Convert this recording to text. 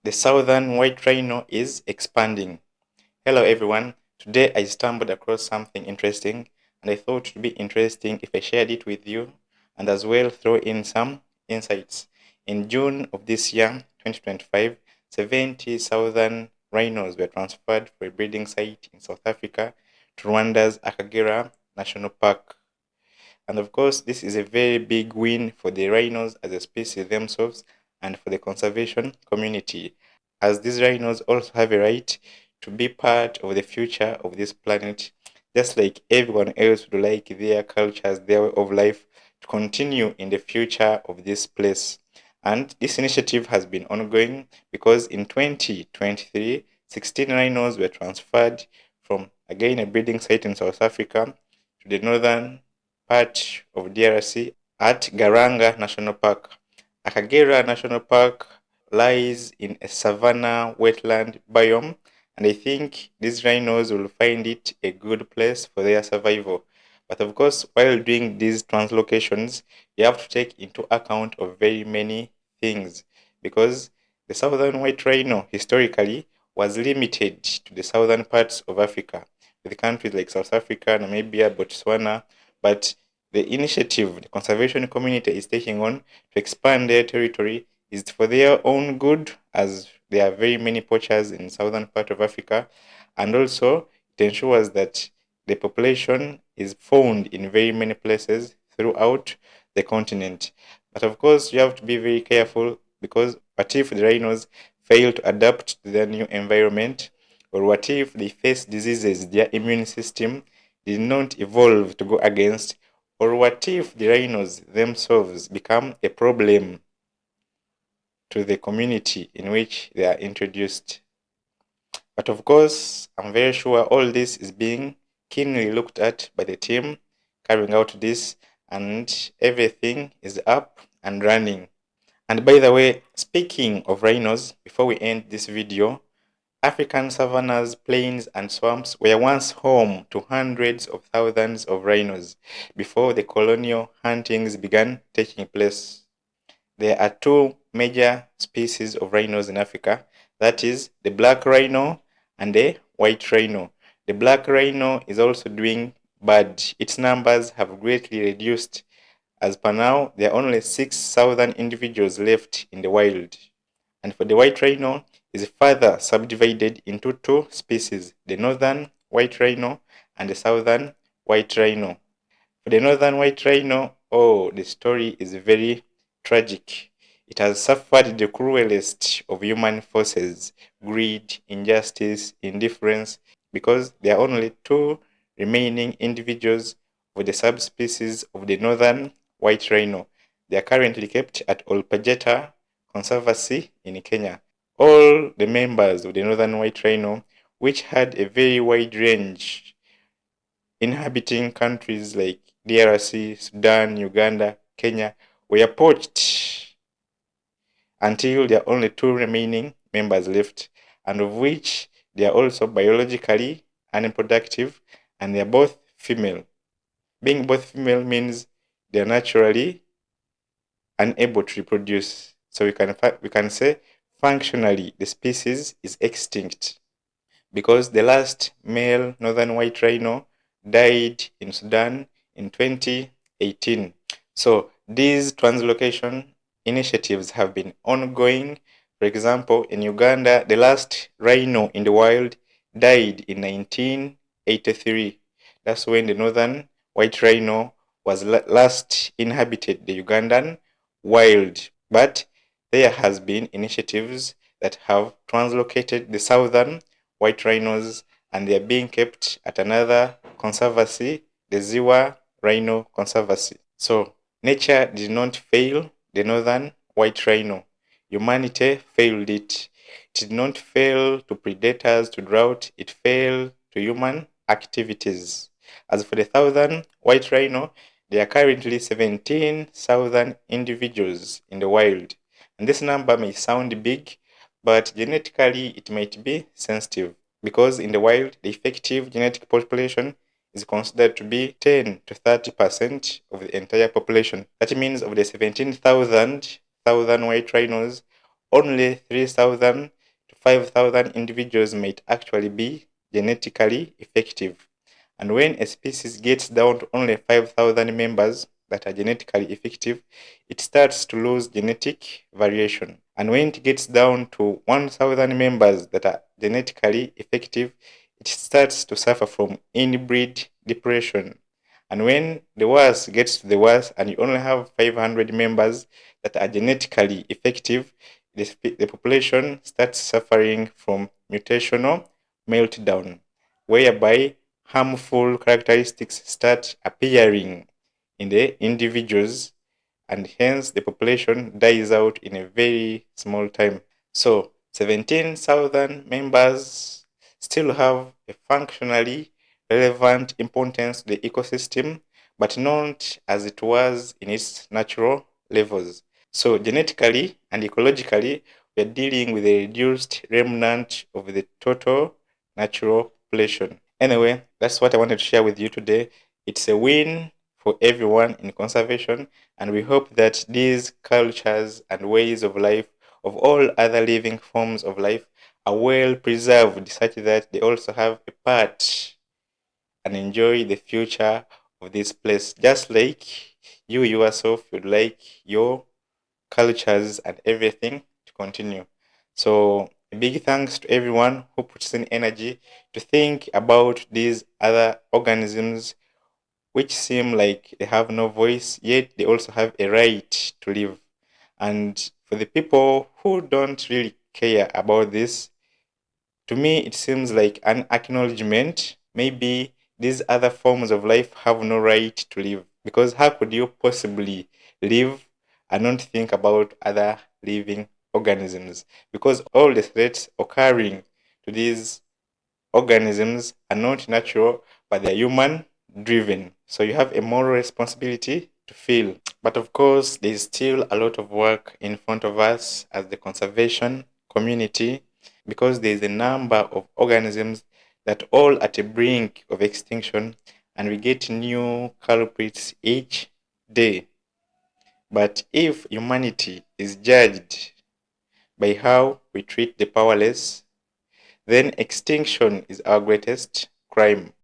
The southern white rhino is expanding. Hello everyone. Today I stumbled across something interesting and I thought it would be interesting if I shared it with you and as well throw in some insights. In June of this year, 2025, 70 southern rhinos were transferred for a breeding site in South Africa to Rwanda's Akagera National Park. And of course, this is a very big win for the rhinos as a species themselves and for the conservation community, as these rhinos also have a right to be part of the future of this planet, just like everyone else would like their cultures, their way of life to continue in the future of this place. And this initiative has been ongoing because in 2023, 16 rhinos were transferred from, again, a breeding site in South Africa to the northern part of DRC at Garanga National Park. Akagera National Park lies in a savanna wetland biome, and I think these rhinos will find it a good place for their survival. But of course, while doing these translocations, you have to take into account of very many things because the southern white rhino historically was limited to the southern parts of Africa, with countries like South Africa, Namibia, Botswana, but the initiative the conservation community is taking on to expand their territory is for their own good, as there are very many poachers in southern part of Africa, and also it ensures that the population is found in very many places throughout the continent. But of course, you have to be very careful because what if the rhinos fail to adapt to their new environment, or what if they face diseases their immune system did not evolve to go against, or what if the rhinos themselves become a problem to the community in which they are introduced? But of course, I'm very sure all this is being keenly looked at by the team carrying out this, and everything is up and running. And by the way, speaking of rhinos, before we end this video, African savannas, plains, and swamps were once home to hundreds of thousands of rhinos before the colonial huntings began taking place. There are two major species of rhinos in Africa, that is, the black rhino and the white rhino. The black rhino is also doing bad. Its numbers have greatly reduced. As per now, there are only 6,000 individuals left in the wild. And for the white rhino, is further subdivided into two species, the northern white rhino and the southern white rhino. For the northern white rhino, oh, the story is very tragic. It has suffered the cruelest of human forces, greed, injustice, indifference, because there are only two remaining individuals of the subspecies of the northern white rhino. They are currently kept at Olpajeta Conservancy in Kenya. All the members of the northern white rhino, which had a very wide range, inhabiting countries like DRC, Sudan, Uganda, Kenya, were poached until there are only two remaining members left, and of which they are also biologically unproductive, and they are both female. Being both female means they are naturally unable to reproduce. So we can say functionally the species is extinct because the last male northern white rhino died in Sudan in 2018. So these translocation initiatives have been ongoing. For example, in Uganda, the last rhino in the wild died in 1983. That's when the northern white rhino was last inhabited the Ugandan wild. But there has been initiatives that have translocated the southern white rhinos, and they are being kept at another conservancy, the Ziwa Rhino Conservancy. So nature did not fail the northern white rhino. Humanity failed it. It did not fail to predators, to drought. It failed to human activities. As for the southern white rhino, there are currently 17,000 individuals in the wild. And this number may sound big, but genetically it might be sensitive because in the wild, the effective genetic population is considered to be 10 to 30% of the entire population. That means of the 17,000 white rhinos, only 3,000 5,000 individuals might actually be genetically effective. And when a species gets down to only 5,000 members that are genetically effective, it starts to lose genetic variation. And when it gets down to 1,000 members that are genetically effective, it starts to suffer from inbreed depression. And when the worst gets to the worst and you only have 500 members that are genetically effective, the population starts suffering from mutational meltdown, whereby harmful characteristics start appearing in the individuals, and hence the population dies out in a very small time. So 17,000 members still have a functionally relevant importance to the ecosystem, but not as it was in its natural levels. So genetically and ecologically, we are dealing with a reduced remnant of the total natural population. Anyway, that's what I wanted to share with you today. It's a win for everyone in conservation, and we hope that these cultures and ways of life of all other living forms of life are well preserved such that they also have a part and enjoy the future of this place, just like you yourself would like your cultures and everything to continue. So a big thanks to everyone who puts in energy to think about these other organisms which seem like they have no voice, yet they also have a right to live. And for the people who don't really care about this, to me it seems like an acknowledgement. Maybe these other forms of life have no right to live. Because how could you possibly live and not think about other living organisms? Because all the threats occurring to these organisms are not natural, but they are human driven. So you have a moral responsibility to feel. But of course, there is still a lot of work in front of us as the conservation community, because there is a number of organisms that all at the brink of extinction, and we get new culprits each day. But if humanity is judged by how we treat the powerless, then extinction is our greatest crime.